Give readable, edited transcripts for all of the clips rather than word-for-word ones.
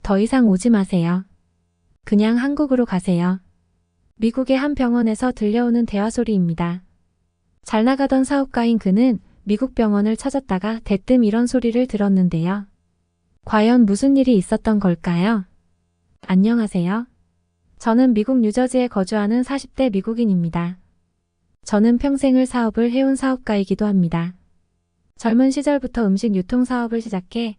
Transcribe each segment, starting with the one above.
더 이상 오지 마세요. 그냥 한국으로 가세요. 미국의 한 병원에서 들려오는 대화 소리입니다. 잘 나가던 사업가인 그는 미국 병원을 찾았다가 대뜸 이런 소리를 들었는데요. 과연 무슨 일이 있었던 걸까요? 안녕하세요. 저는 미국 뉴저지에 거주하는 40대 미국인입니다. 저는 평생을 사업을 해온 사업가이기도 합니다. 젊은 시절부터 음식 유통 사업을 시작해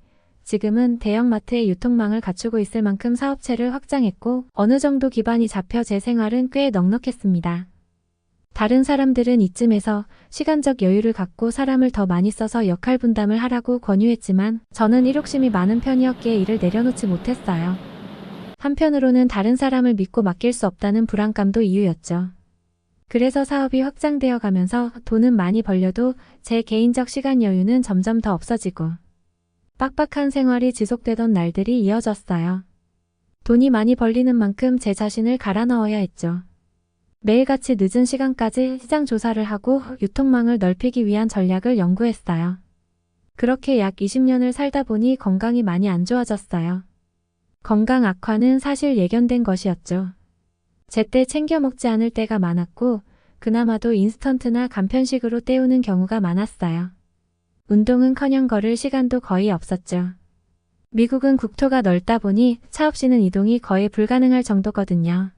지금은 대형마트의 유통망을 갖추고 있을 만큼 사업체를 확장했고 어느 정도 기반이 잡혀 제 생활은 꽤 넉넉했습니다. 다른 사람들은 이쯤에서 시간적 여유를 갖고 사람을 더 많이 써서 역할 분담을 하라고 권유했지만 저는 일욕심이 많은 편이었기에 이를 내려놓지 못했어요. 한편으로는 다른 사람을 믿고 맡길 수 없다는 불안감도 이유였죠. 그래서 사업이 확장되어 가면서 돈은 많이 벌려도 제 개인적 시간 여유는 점점 더 없어지고 빡빡한 생활이 지속되던 날들이 이어졌어요. 돈이 많이 벌리는 만큼 제 자신을 갈아 넣어야 했죠. 매일같이 늦은 시간까지 시장 조사를 하고 유통망을 넓히기 위한 전략을 연구했어요. 그렇게 약 20년을 살다 보니 건강이 많이 안 좋아졌어요. 건강 악화는 사실 예견된 것이었죠. 제때 챙겨 먹지 않을 때가 많았고 그나마도 인스턴트나 간편식으로 때우는 경우가 많았어요. 운동은커녕 걸을 시간도 거의 없었죠. 미국은 국토가 넓다 보니 차 없이는 이동이 거의 불가능할 정도거든요.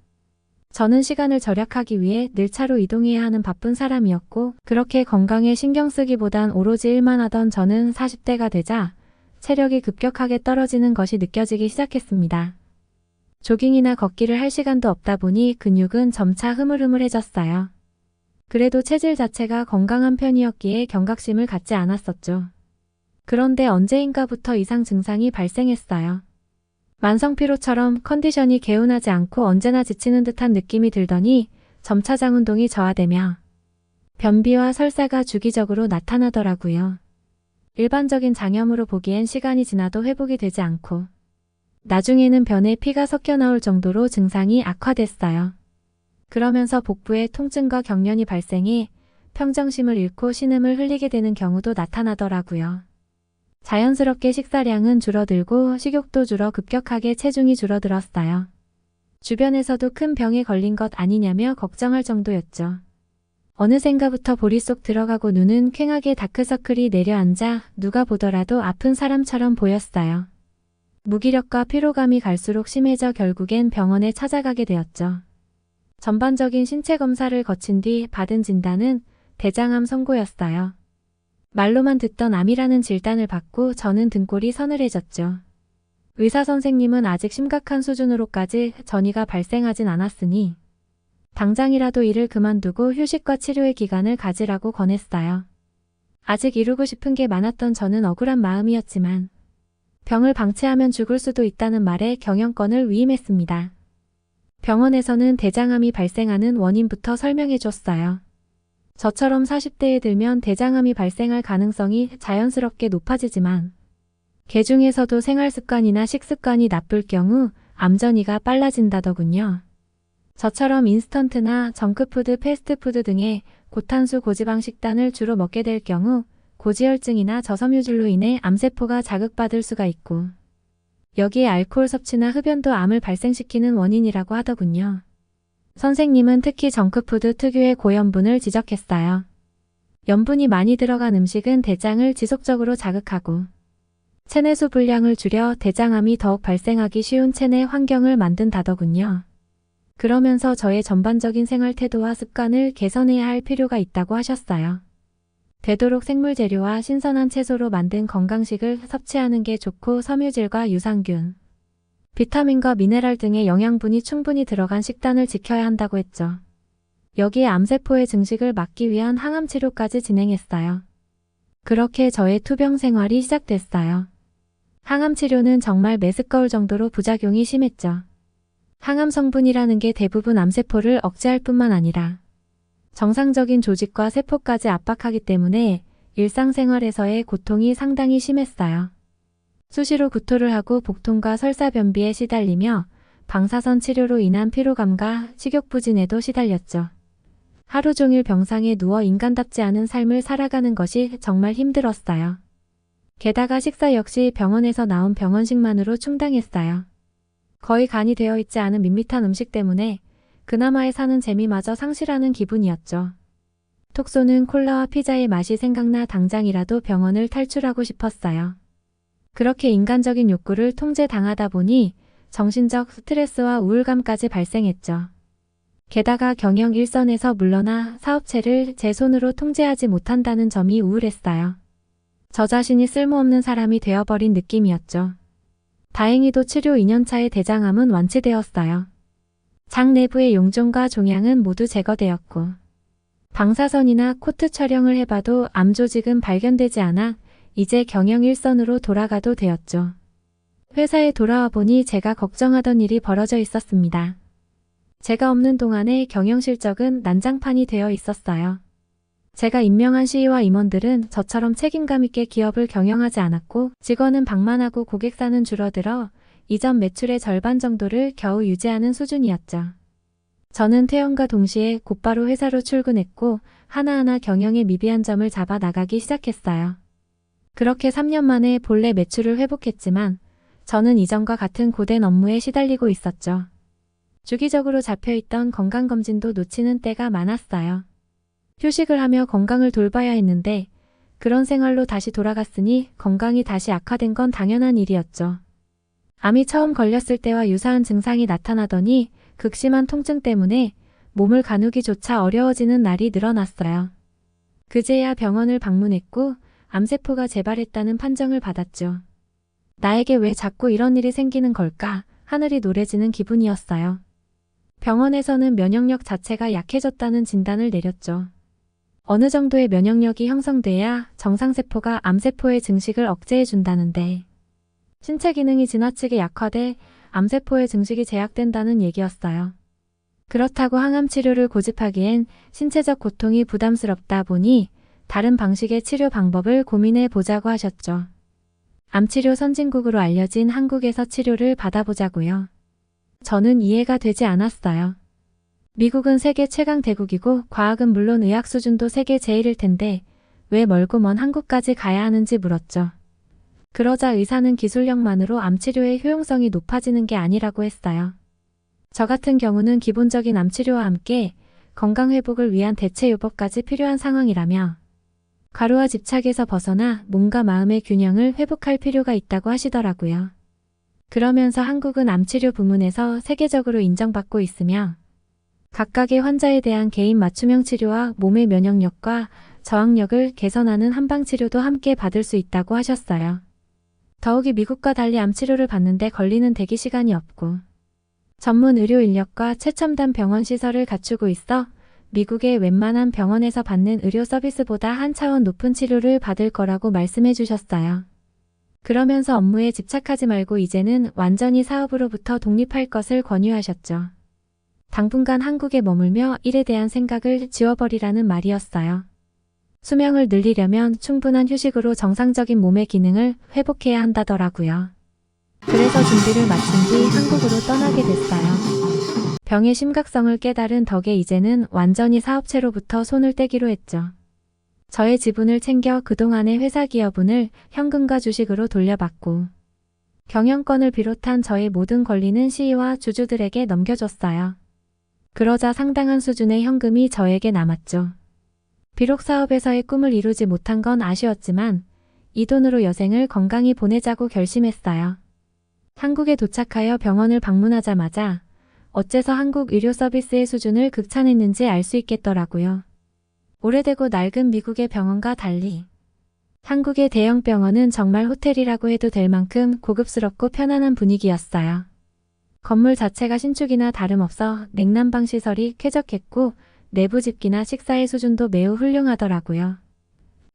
저는 시간을 절약하기 위해 늘 차로 이동해야 하는 바쁜 사람이었고 그렇게 건강에 신경 쓰기보단 오로지 일만 하던 저는 40대가 되자 체력이 급격하게 떨어지는 것이 느껴지기 시작했습니다. 조깅이나 걷기를 할 시간도 없다 보니 근육은 점차 흐물흐물해졌어요. 그래도 체질 자체가 건강한 편이었기에 경각심을 갖지 않았었죠. 그런데 언제인가부터 이상 증상이 발생했어요. 만성피로처럼 컨디션이 개운하지 않고 언제나 지치는 듯한 느낌이 들더니 점차 장 운동이 저하되며 변비와 설사가 주기적으로 나타나더라고요. 일반적인 장염으로 보기엔 시간이 지나도 회복이 되지 않고 나중에는 변에 피가 섞여 나올 정도로 증상이 악화됐어요. 그러면서 복부에 통증과 경련이 발생해 평정심을 잃고 신음을 흘리게 되는 경우도 나타나더라고요. 자연스럽게 식사량은 줄어들고 식욕도 줄어 급격하게 체중이 줄어들었어요. 주변에서도 큰 병에 걸린 것 아니냐며 걱정할 정도였죠. 어느샌가부터 보리 속 들어가고 눈은 퀭하게 다크서클이 내려앉아 누가 보더라도 아픈 사람처럼 보였어요. 무기력과 피로감이 갈수록 심해져 결국엔 병원에 찾아가게 되었죠. 전반적인 신체 검사를 거친 뒤 받은 진단은 대장암 선고였어요. 말로만 듣던 암이라는 진단을 받고 저는 등골이 서늘해졌죠. 의사 선생님은 아직 심각한 수준으로까지 전이가 발생하진 않았으니 당장이라도 일을 그만두고 휴식과 치료의 기간을 가지라고 권했어요. 아직 이루고 싶은 게 많았던 저는 억울한 마음이었지만 병을 방치하면 죽을 수도 있다는 말에 경영권을 위임했습니다. 병원에서는 대장암이 발생하는 원인부터 설명해 줬어요. 저처럼 40대에 들면 대장암이 발생할 가능성이 자연스럽게 높아지지만 개 중에서도 생활습관이나 식습관이 나쁠 경우 암 전이가 빨라진다더군요. 저처럼 인스턴트나 정크푸드, 패스트푸드 등의 고탄수 고지방 식단을 주로 먹게 될 경우 고지혈증이나 저섬유질로 인해 암세포가 자극받을 수가 있고 여기에 알코올 섭취나 흡연도 암을 발생시키는 원인이라고 하더군요. 선생님은 특히 정크푸드 특유의 고염분을 지적했어요. 염분이 많이 들어간 음식은 대장을 지속적으로 자극하고 체내수 분량을 줄여 대장암이 더욱 발생하기 쉬운 체내 환경을 만든다더군요. 그러면서 저의 전반적인 생활 태도와 습관을 개선해야 할 필요가 있다고 하셨어요. 되도록 생물 재료와 신선한 채소로 만든 건강식을 섭취하는 게 좋고 섬유질과 유산균, 비타민과 미네랄 등의 영양분이 충분히 들어간 식단을 지켜야 한다고 했죠. 여기에 암세포의 증식을 막기 위한 항암 치료까지 진행했어요. 그렇게 저의 투병 생활이 시작됐어요. 항암 치료는 정말 메스꺼울 정도로 부작용이 심했죠. 항암 성분이라는 게 대부분 암세포를 억제할 뿐만 아니라 정상적인 조직과 세포까지 압박하기 때문에 일상생활에서의 고통이 상당히 심했어요. 수시로 구토를 하고 복통과 설사 변비에 시달리며 방사선 치료로 인한 피로감과 식욕부진에도 시달렸죠. 하루 종일 병상에 누워 인간답지 않은 삶을 살아가는 것이 정말 힘들었어요. 게다가 식사 역시 병원에서 나온 병원식만으로 충당했어요. 거의 간이 되어 있지 않은 밋밋한 음식 때문에 그나마의 사는 재미마저 상실하는 기분이었죠. 톡 쏘는 콜라와 피자의 맛이 생각나 당장이라도 병원을 탈출하고 싶었어요. 그렇게 인간적인 욕구를 통제당하다 보니 정신적 스트레스와 우울감까지 발생했죠. 게다가 경영 일선에서 물러나 사업체를 제 손으로 통제하지 못한다는 점이 우울했어요. 저 자신이 쓸모없는 사람이 되어버린 느낌이었죠. 다행히도 치료 2년차의 대장암은 완치되었어요. 장 내부의 용종과 종양은 모두 제거되었고 방사선이나 코트 촬영을 해봐도 암 조직은 발견되지 않아 이제 경영 일선으로 돌아가도 되었죠. 회사에 돌아와 보니 제가 걱정하던 일이 벌어져 있었습니다. 제가 없는 동안에 경영 실적은 난장판이 되어 있었어요. 제가 임명한 CEO와 임원들은 저처럼 책임감 있게 기업을 경영하지 않았고 직원은 방만하고 고객사는 줄어들어 이전 매출의 절반 정도를 겨우 유지하는 수준이었죠. 저는 퇴원과 동시에 곧바로 회사로 출근했고 하나하나 경영의 미비한 점을 잡아 나가기 시작했어요. 그렇게 3년 만에 본래 매출을 회복했지만 저는 이전과 같은 고된 업무에 시달리고 있었죠. 주기적으로 잡혀있던 건강검진도 놓치는 때가 많았어요. 휴식을 하며 건강을 돌봐야 했는데 그런 생활로 다시 돌아갔으니 건강이 다시 악화된 건 당연한 일이었죠. 암이 처음 걸렸을 때와 유사한 증상이 나타나더니 극심한 통증 때문에 몸을 가누기조차 어려워지는 날이 늘어났어요. 그제야 병원을 방문했고 암세포가 재발했다는 판정을 받았죠. 나에게 왜 자꾸 이런 일이 생기는 걸까? 하늘이 노래지는 기분이었어요. 병원에서는 면역력 자체가 약해졌다는 진단을 내렸죠. 어느 정도의 면역력이 형성돼야 정상세포가 암세포의 증식을 억제해준다는데 신체 기능이 지나치게 약화돼 암세포의 증식이 제약된다는 얘기였어요. 그렇다고 항암 치료를 고집하기엔 신체적 고통이 부담스럽다 보니 다른 방식의 치료 방법을 고민해 보자고 하셨죠. 암치료 선진국으로 알려진 한국에서 치료를 받아보자고요. 저는 이해가 되지 않았어요. 미국은 세계 최강 대국이고 과학은 물론 의학 수준도 세계 제일일 텐데 왜 멀고 먼 한국까지 가야 하는지 물었죠. 그러자 의사는 기술력만으로 암치료의 효용성이 높아지는 게 아니라고 했어요. 저 같은 경우는 기본적인 암치료와 함께 건강회복을 위한 대체요법까지 필요한 상황이라며 과로와 집착에서 벗어나 몸과 마음의 균형을 회복할 필요가 있다고 하시더라고요. 그러면서 한국은 암치료 부문에서 세계적으로 인정받고 있으며 각각의 환자에 대한 개인 맞춤형 치료와 몸의 면역력과 저항력을 개선하는 한방치료도 함께 받을 수 있다고 하셨어요. 더욱이 미국과 달리 암치료를 받는데 걸리는 대기 시간이 없고 전문 의료 인력과 최첨단 병원 시설을 갖추고 있어 미국의 웬만한 병원에서 받는 의료 서비스보다 한 차원 높은 치료를 받을 거라고 말씀해 주셨어요. 그러면서 업무에 집착하지 말고 이제는 완전히 사업으로부터 독립할 것을 권유하셨죠. 당분간 한국에 머물며 일에 대한 생각을 지워버리라는 말이었어요. 수명을 늘리려면 충분한 휴식으로 정상적인 몸의 기능을 회복해야 한다더라고요. 그래서 준비를 마친 뒤 한국으로 떠나게 됐어요. 병의 심각성을 깨달은 덕에 이제는 완전히 사업체로부터 손을 떼기로 했죠. 저의 지분을 챙겨 그동안의 회사 기여분을 현금과 주식으로 돌려받고 경영권을 비롯한 저의 모든 권리는 CEO와 주주들에게 넘겨줬어요. 그러자 상당한 수준의 현금이 저에게 남았죠. 비록 사업에서의 꿈을 이루지 못한 건 아쉬웠지만 이 돈으로 여생을 건강히 보내자고 결심했어요. 한국에 도착하여 병원을 방문하자마자 어째서 한국 의료 서비스의 수준을 극찬했는지 알 수 있겠더라고요. 오래되고 낡은 미국의 병원과 달리 한국의 대형 병원은 정말 호텔이라고 해도 될 만큼 고급스럽고 편안한 분위기였어요. 건물 자체가 신축이나 다름없어 냉난방 시설이 쾌적했고 내부 집기나 식사의 수준도 매우 훌륭하더라고요.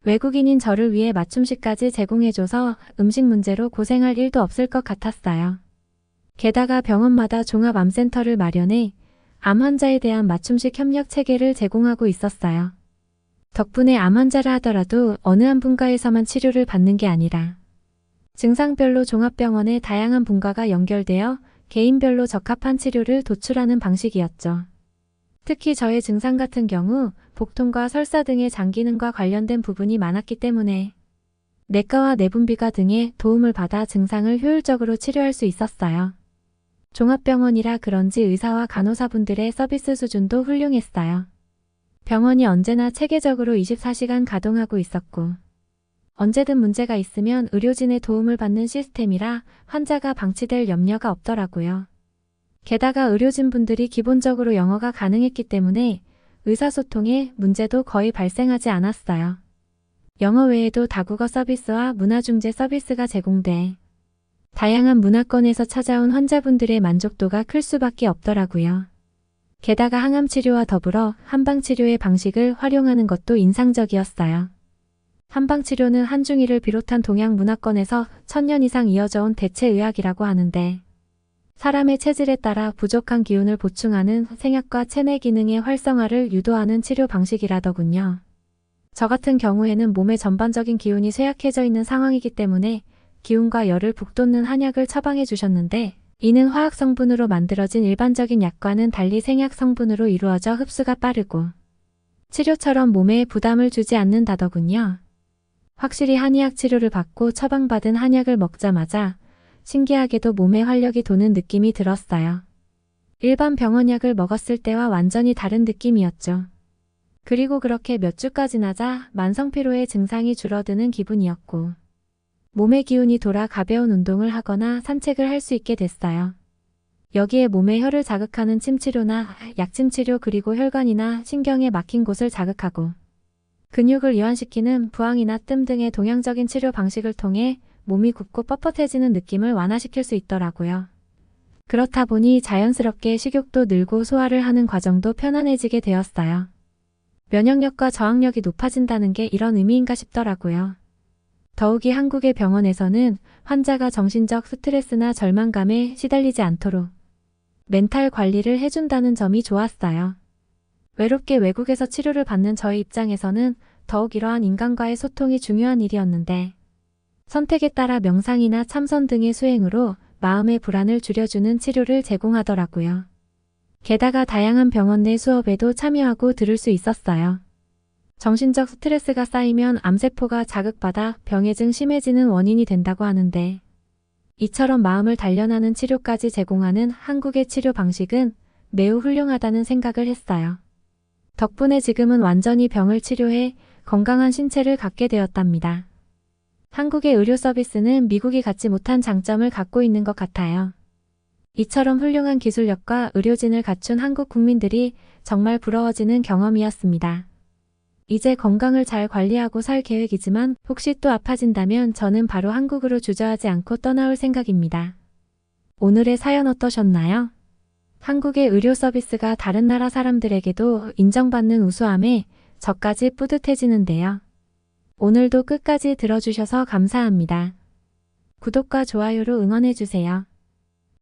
외국인인 저를 위해 맞춤식까지 제공해줘서 음식 문제로 고생할 일도 없을 것 같았어요. 게다가 병원마다 종합암센터를 마련해 암 환자에 대한 맞춤식 협력 체계를 제공하고 있었어요. 덕분에 암 환자라 하더라도 어느 한 분과에서만 치료를 받는 게 아니라 증상별로 종합병원의 다양한 분과가 연결되어 개인별로 적합한 치료를 도출하는 방식이었죠. 특히 저의 증상 같은 경우 복통과 설사 등의 장기능과 관련된 부분이 많았기 때문에 내과와 내분비과 등의 도움을 받아 증상을 효율적으로 치료할 수 있었어요. 종합병원이라 그런지 의사와 간호사분들의 서비스 수준도 훌륭했어요. 병원이 언제나 체계적으로 24시간 가동하고 있었고, 언제든 문제가 있으면 의료진의 도움을 받는 시스템이라 환자가 방치될 염려가 없더라고요. 게다가 의료진분들이 기본적으로 영어가 가능했기 때문에 의사소통에 문제도 거의 발생하지 않았어요. 영어 외에도 다국어 서비스와 문화중재 서비스가 제공돼 다양한 문화권에서 찾아온 환자분들의 만족도가 클 수밖에 없더라고요. 게다가 항암치료와 더불어 한방치료의 방식을 활용하는 것도 인상적이었어요. 한방치료는 한중일을 비롯한 동양 문화권에서 1000년 이상 이어져 온 대체의학이라고 하는데, 사람의 체질에 따라 부족한 기운을 보충하는 생약과 체내 기능의 활성화를 유도하는 치료 방식이라더군요. 저 같은 경우에는 몸의 전반적인 기운이 쇠약해져 있는 상황이기 때문에 기운과 열을 북돋는 한약을 처방해 주셨는데, 이는 화학 성분으로 만들어진 일반적인 약과는 달리 생약 성분으로 이루어져 흡수가 빠르고 치료처럼 몸에 부담을 주지 않는다더군요. 확실히 한의학 치료를 받고 처방받은 한약을 먹자마자 신기하게도 몸에 활력이 도는 느낌이 들었어요. 일반 병원약을 먹었을 때와 완전히 다른 느낌이었죠. 그리고 그렇게 몇 주까지 나자 만성피로의 증상이 줄어드는 기분이었고, 몸의 기운이 돌아 가벼운 운동을 하거나 산책을 할 수 있게 됐어요. 여기에 몸의 혈을 자극하는 침치료나 약침치료, 그리고 혈관이나 신경에 막힌 곳을 자극하고 근육을 이완시키는 부항이나 뜸 등의 동양적인 치료 방식을 통해 몸이 굽고 뻣뻣해지는 느낌을 완화시킬 수 있더라고요. 그렇다 보니 자연스럽게 식욕도 늘고 소화를 하는 과정도 편안해지게 되었어요. 면역력과 저항력이 높아진다는 게 이런 의미인가 싶더라고요. 더욱이 한국의 병원에서는 환자가 정신적 스트레스나 절망감에 시달리지 않도록 멘탈 관리를 해준다는 점이 좋았어요. 외롭게 외국에서 치료를 받는 저의 입장에서는 더욱 이러한 인간과의 소통이 중요한 일이었는데, 선택에 따라 명상이나 참선 등의 수행으로 마음의 불안을 줄여주는 치료를 제공하더라고요. 게다가 다양한 병원 내 수업에도 참여하고 들을 수 있었어요. 정신적 스트레스가 쌓이면 암세포가 자극받아 병해증 심해지는 원인이 된다고 하는데, 이처럼 마음을 단련하는 치료까지 제공하는 한국의 치료 방식은 매우 훌륭하다는 생각을 했어요. 덕분에 지금은 완전히 병을 치료해 건강한 신체를 갖게 되었답니다. 한국의 의료 서비스는 미국이 갖지 못한 장점을 갖고 있는 것 같아요. 이처럼 훌륭한 기술력과 의료진을 갖춘 한국 국민들이 정말 부러워지는 경험이었습니다. 이제 건강을 잘 관리하고 살 계획이지만 혹시 또 아파진다면 저는 바로 한국으로 주저하지 않고 떠나올 생각입니다. 오늘의 사연 어떠셨나요? 한국의 의료 서비스가 다른 나라 사람들에게도 인정받는 우수함에 저까지 뿌듯해지는데요. 오늘도 끝까지 들어주셔서 감사합니다. 구독과 좋아요로 응원해주세요.